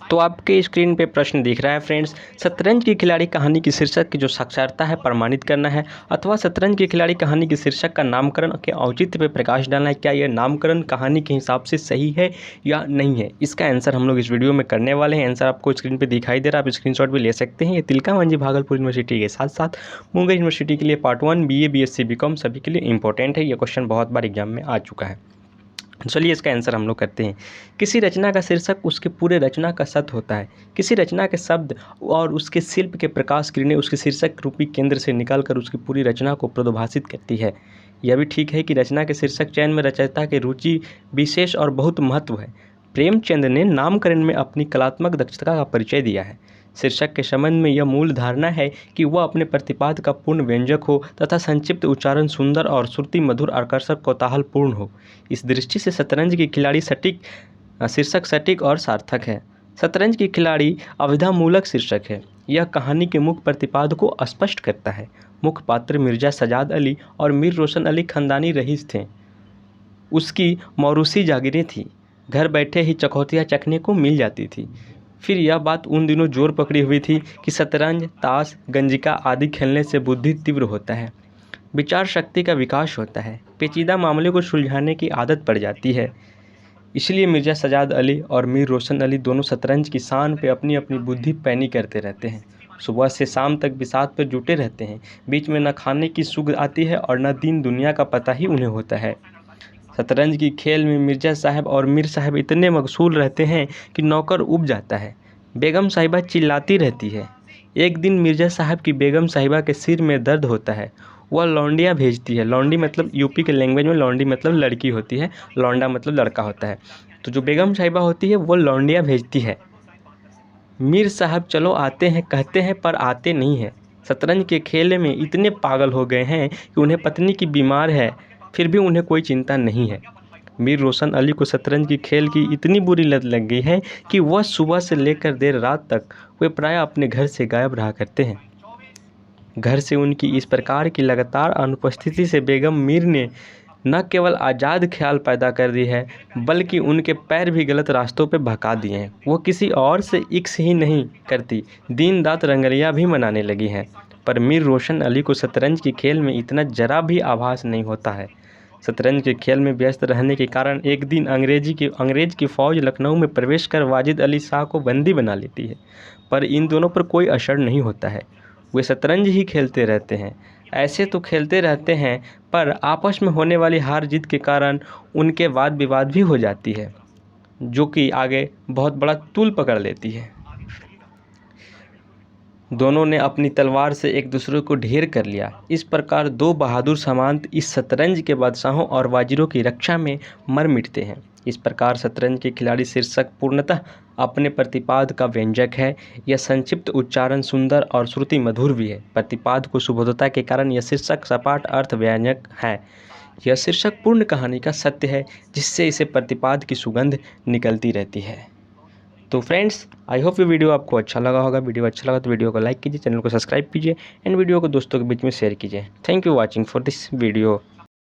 तो आपके स्क्रीन पे प्रश्न दिख रहा है फ्रेंड्स, शतरंज की खिलाड़ी कहानी की शीर्षक की जो साक्षरता है प्रमाणित करना है, अथवा शतरंज की खिलाड़ी कहानी के शीर्षक का नामकरण के औचित्य पे प्रकाश डालना है। क्या यह नामकरण कहानी के हिसाब से सही है या नहीं है, इसका आंसर हम लोग इस वीडियो में करने वाले हैं। आंसर आपको स्क्रीन पे दिखाई दे रहा है, आप स्क्रीनशॉट भी ले सकते हैं। ये तिलका मांझी भागलपुर यूनिवर्सिटी के साथ साथ मुंगेर यूनिवर्सिटी के लिए पार्ट 1 BA BSc BCom सभी के लिए इंपॉर्टेंट है। ये क्वेश्चन बहुत बार एग्जाम में आ चुका है। चलिए इसका आंसर हम लोग करते हैं। किसी रचना का शीर्षक उसके पूरे रचना का सत्य होता है। किसी रचना के शब्द और उसके शिल्प के प्रकाश किरणें उसके शीर्षक रूपी केंद्र से निकलकर उसकी पूरी रचना को प्रदभाषित करती है। यह भी ठीक है कि रचना के शीर्षक चयन में रचयिता की रुचि विशेष और बहुत महत्व है। प्रेमचंद ने नामकरण में अपनी कलात्मक दक्षता का परिचय दिया है। शीर्षक के संबंध में यह मूल धारणा है कि वह अपने प्रतिपाद का पूर्ण व्यंजक हो तथा संक्षिप्त उच्चारण सुंदर और श्रुति मधुर आकर्षक कौतूहलपूर्ण हो। इस दृष्टि से शतरंज की खिलाड़ी शीर्षक सटीक और सार्थक है। शतरंज की खिलाड़ी अभिधामूलक शीर्षक है। यह कहानी के मुख्य प्रतिपाद को स्पष्ट करता है। मुख्य पात्र मिर्जा सजाद अली और मीर रोशन अली खानदानी रईस थे। उसकी मौरूसी जागीरें थी। घर बैठे ही चकौतियाँ चखने को मिल जाती थी। फिर यह बात उन दिनों जोर पकड़ी हुई थी कि शतरंज, ताश, गंजिका आदि खेलने से बुद्धि तीव्र होता है, विचार शक्ति का विकास होता है, पेचीदा मामले को सुलझाने की आदत पड़ जाती है। इसलिए मिर्जा सजाद अली और मीर रोशन अली दोनों शतरंज की शान पे अपनी अपनी बुद्धि पैनी करते रहते हैं। सुबह से शाम तक बिसात पर जुटे रहते हैं। बीच में न खाने की सुध आती है और न दीन दुनिया का पता ही उन्हें होता है। शतरंज की खेल में मिर्जा साहब और मीर साहब इतने मशगूल रहते हैं कि नौकर उब जाता है। बेगम साहिबा चिल्लाती रहती है। एक दिन मिर्जा साहब की बेगम साहिबा के सिर में दर्द होता है। वह लौंडिया भेजती है। लौंडी मतलब यूपी के लैंग्वेज में लौंडी मतलब लड़की होती है, लौंडा मतलब लड़का होता है। तो जो बेगम साहिबा होती है वो लौंडिया भेजती है। मीर साहब चलो आते हैं कहते हैं पर आते नहीं हैं। शतरंज के खेल में इतने पागल हो गए हैं कि उन्हें पत्नी की बीमार है, फिर भी उन्हें कोई चिंता नहीं है। मीर रोशन अली को शतरंज की खेल की इतनी बुरी लत लग गई है कि वह सुबह से लेकर देर रात तक वे प्रायः अपने घर से गायब रहा करते हैं। घर से उनकी इस प्रकार की लगातार अनुपस्थिति से बेगम मीर ने न केवल आज़ाद ख्याल पैदा कर दी है, बल्कि उनके पैर भी गलत रास्तों पर भगा दिए हैं। वो किसी और से इक्स ही नहीं करती, दिन रात रंगलियाँ भी मनाने लगी हैं। पर मीर रोशन अली को शतरंज की खेल में इतना जरा भी आभास नहीं होता है। शतरंज के खेल में व्यस्त रहने के कारण एक दिन अंग्रेज की फ़ौज लखनऊ में प्रवेश कर वाजिद अली शाह को बंदी बना लेती है। पर इन दोनों पर कोई असर नहीं होता है। वे शतरंज ही खेलते रहते हैं। ऐसे तो खेलते रहते हैं, पर आपस में होने वाली हार जीत के कारण उनके वाद विवाद भी हो जाती है, जो कि आगे बहुत बड़ा तूल पकड़ लेती है। दोनों ने अपनी तलवार से एक दूसरे को ढेर कर लिया। इस प्रकार दो बहादुर सामंत इस शतरंज के बादशाहों और वाजिरों की रक्षा में मर मिटते हैं। इस प्रकार शतरंज के खिलाड़ी शीर्षक पूर्णतः अपने प्रतिपाद का व्यंजक है। यह संक्षिप्त उच्चारण सुंदर और श्रुति मधुर भी है। प्रतिपाद को सुबोधता के कारण यह शीर्षक सपाट अर्थ व्यंजक है। यह शीर्षक पूर्ण कहानी का सत्य है, जिससे इसे प्रतिपाद की सुगंध निकलती रहती है। तो फ्रेंड्स, आई होप ये वीडियो आपको अच्छा लगा होगा। वीडियो अच्छा लगा तो वीडियो को लाइक कीजिए, चैनल को सब्सक्राइब कीजिए एंड वीडियो को दोस्तों के बीच में शेयर कीजिए। Thank you watching for this video.